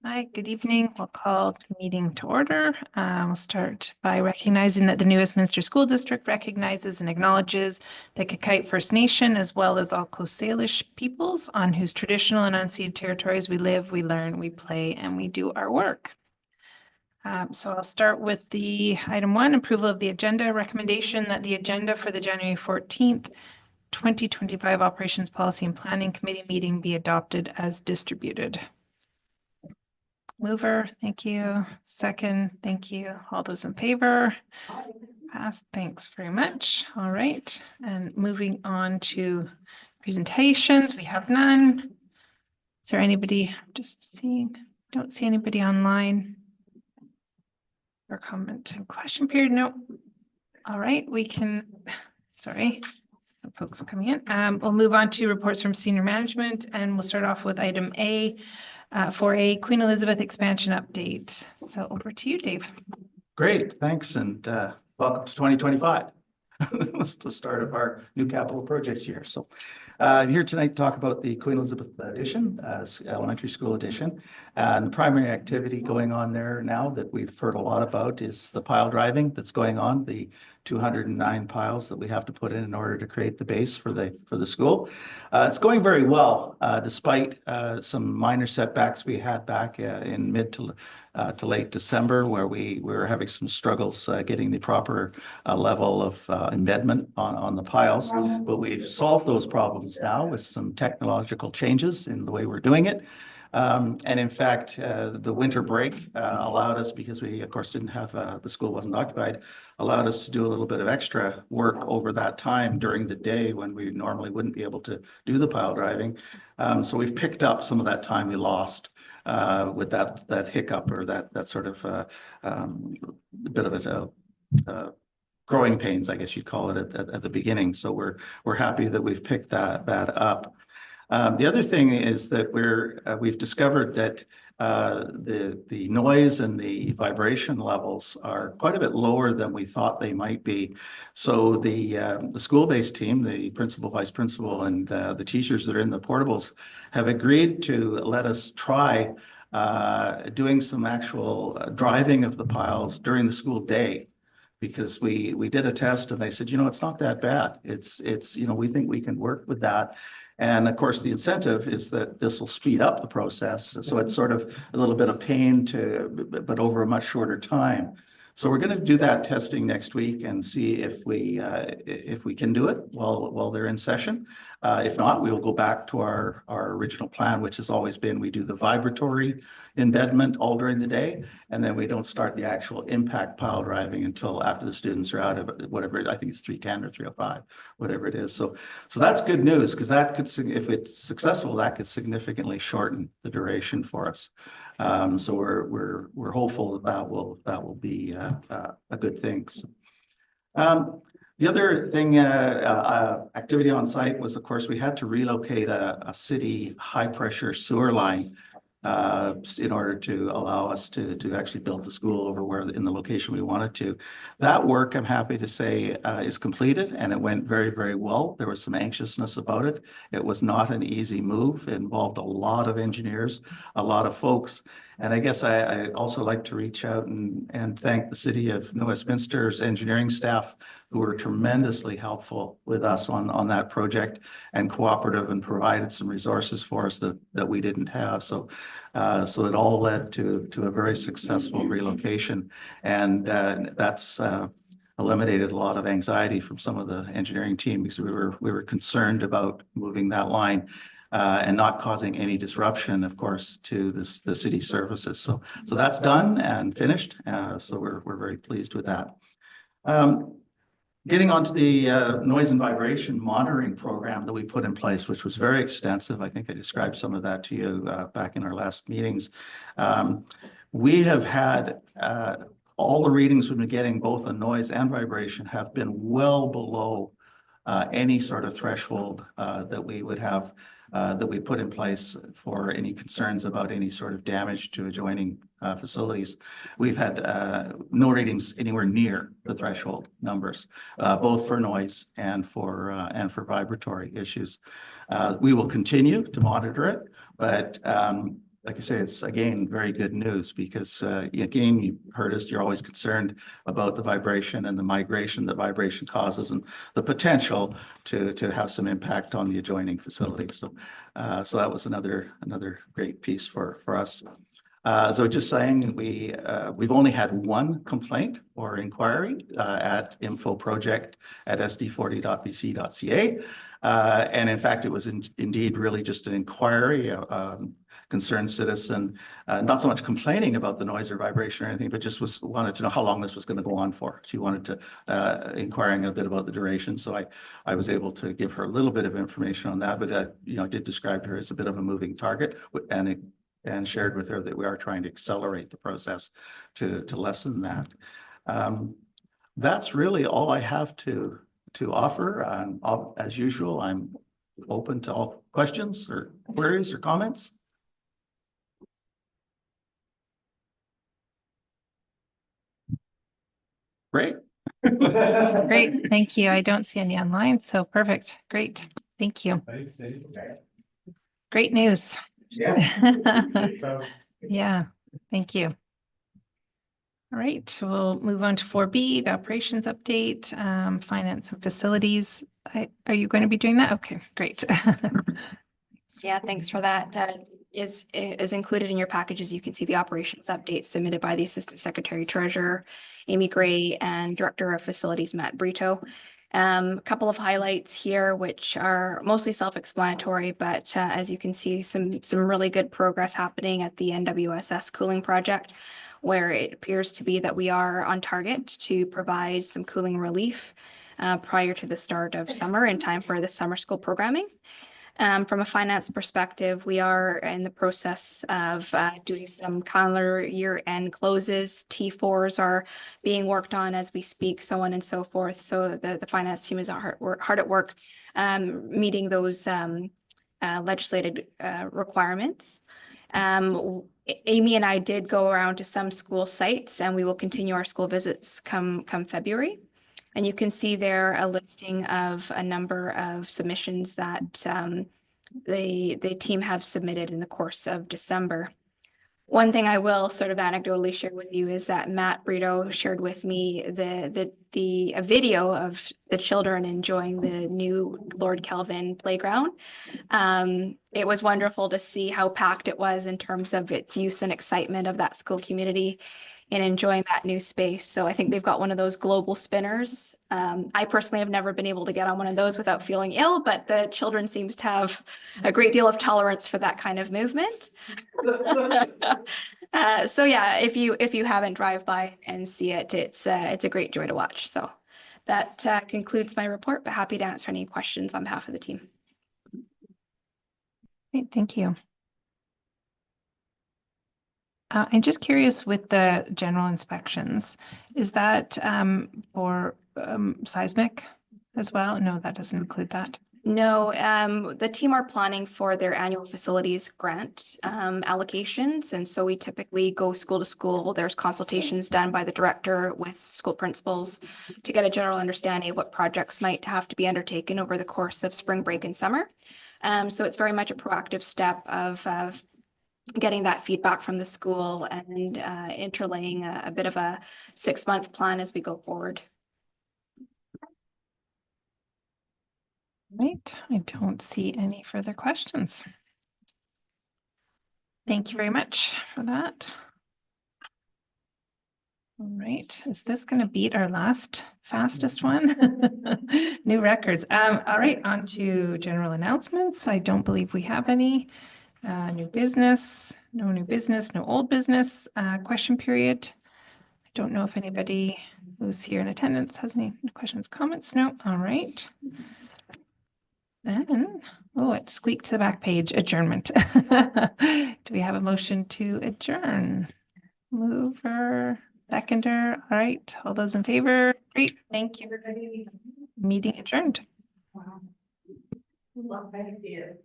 Hi, good evening. We'll call the meeting to order. We'll start by recognizing that the new Westminster School District recognizes and acknowledges the Kakite First Nation as well as all Coast Salish peoples on whose traditional and unceded territories we live, we learn, we play, and we do our work. So I'll start with the item 1, approval of the agenda, recommendation that the agenda for the January 14th, 2025 Operations Policy and Planning Committee meeting be adopted as distributed. Mover, thank you. Second, thank you. All those in favor? Passed. Thanks very much. All right. And moving on to presentations, we have none. Is there anybody just seeing? Don't see anybody online for comment and question period. No. All right. We can, sorry. Some folks are coming in. We'll move on to reports from senior management, and we'll start off with item A. For a Queen Elizabeth expansion update. So over to you, Dave. Great, thanks, and welcome to 2025. It's the start of our new capital projects year. So I'm here tonight to talk about the Queen Elizabeth addition, elementary school addition. And the primary activity going on there now that we've heard a lot about is the pile driving that's going on, the 209 piles that we have to put in order to create the base for the school. It's going very well, despite some minor setbacks we had back in mid to late December, where we were having some struggles getting the proper level of embedment on the piles. But we've solved those problems now with some technological changes in the way we're doing it. And in fact, the winter break allowed us, because we, of course, didn't have, the school wasn't occupied, allowed us to do a little bit of extra work over that time during the day when we normally wouldn't be able to do the pile driving. So we've picked up some of that time we lost with that hiccup or that sort of bit of a growing pains, I guess you'd call it at the beginning. So we're happy that we've picked that up. The other thing is that we've discovered that the noise and the vibration levels are quite a bit lower than we thought they might be. So the school-based team, the principal, vice principal, and the teachers that are in the portables have agreed to let us try doing some actual driving of the piles during the school day. Because we did a test and they said, it's not that bad. It's we think we can work with that. And of course, the incentive is that this will speed up the process. So it's sort of a little bit of pain but over a much shorter time. So we're going to do that testing next week and see if we can do it while they're in session. If not, we will go back to our original plan, which has always been we do the vibratory embedment all during the day, and then we don't start the actual impact pile driving until after the students are out of whatever, I think it's 310 or 305, whatever it is. So that's good news, because that could, if it's successful, that could significantly shorten the duration for us. So we're hopeful that will be a good thing. So, the other thing, activity on site was, of course, we had to relocate a city high pressure sewer line in order to allow us to actually build the school over in the location we wanted to. That work, I'm happy to say, is completed, and it went very, very well. There was some anxiousness about it. It was not an easy move. It involved a lot of engineers, a lot of folks. And I guess I also like to reach out and thank the City of New Westminster's engineering staff, who were tremendously helpful with us on that project and cooperative and provided some resources for us that we didn't have. So it all led to a very successful relocation, and that's eliminated a lot of anxiety from some of the engineering team, because we were concerned about moving that line. And not causing any disruption, of course, to the city services. So that's done and finished. So we're very pleased with that. Getting onto the noise and vibration monitoring program that we put in place, which was very extensive. I think I described some of that to you back in our last meetings. We have had all the readings we've been getting, both on noise and vibration, have been well below any sort of threshold that we would have. That we put in place for any concerns about any sort of damage to adjoining facilities. We've had no readings anywhere near the threshold numbers, both for noise and for vibratory issues. We will continue to monitor it, but like I say, it's again, very good news because again, you heard us, you're always concerned about the vibration and the migration that vibration causes and the potential to have some impact on the adjoining facility. So so that was another great piece for us. So just saying, we've only had one complaint or inquiry at infoproject@sd40.bc.ca. And in fact, it was indeed really just an inquiry, concerned citizen, not so much complaining about the noise or vibration or anything, but just wanted to know how long this was going to go on for. She wanted to inquiring a bit about the duration. So I was able to give her a little bit of information on that, but you know, I did describe her as a bit of a moving target, and shared with her that we are trying to accelerate the process to lessen that. That's really all I have to offer. As usual, I'm open to all questions or queries or comments. Great. Great, thank you. I don't see any online, so perfect. Great, thank you. Great news. Yeah. Yeah, thank you. All right, we'll move on to 4B, the operations update, finance and facilities. Are you going to be doing that? Okay, great. Yeah, thanks for that. That is included in your packages. You can see the operations update submitted by the Assistant Secretary Treasurer, Amy Gray, and Director of Facilities, Matt Brito. A couple of highlights here, which are mostly self-explanatory, but as you can see, some really good progress happening at the NWSS cooling project, where it appears to be that we are on target to provide some cooling relief prior to the start of summer in time for the summer school programming. From a finance perspective, we are in the process of doing some calendar year-end closes. T4s are being worked on as we speak, so on and so forth. So the finance team is hard at work meeting those legislated requirements. Amy and I did go around to some school sites, and we will continue our school visits come February. And you can see there a listing of a number of submissions that the team have submitted in the course of December. One thing I will sort of anecdotally share with you is that Matt Brito shared with me a video of the children enjoying the new Lord Kelvin playground. It was wonderful to see how packed it was in terms of its use and excitement of that school community and enjoying that new space. So I think they've got one of those global spinners. I personally have never been able to get on one of those without feeling ill, but the children seems to have a great deal of tolerance for that kind of movement. So yeah, if you haven't drive by and see it, it's a great joy to watch. So that concludes my report, but happy to answer any questions on behalf of the team. Great, thank you. I'm just curious with the general inspections, is that for seismic as well? No, that doesn't include that. No, the team are planning for their annual facilities grant allocations. And so we typically go school to school. There's consultations done by the director with school principals to get a general understanding of what projects might have to be undertaken over the course of spring break and summer. So it's very much a proactive step of getting that feedback from the school and interlaying a bit of a 6-month plan as we go forward. Right, I don't see any further questions. Thank you very much for that. All right, is this going to beat our last fastest one? New records. All right, on to general announcements. I don't believe we have any. New business, no new business, no old business. Question period. I don't know if anybody who's here in attendance has any questions, comments. No. All right. Then, oh, it squeaked to the back page. Adjournment. Do we have a motion to adjourn? Mover, seconder. All right. All those in favor? Great. Thank you, everybody. Meeting adjourned. Wow. Love to see it.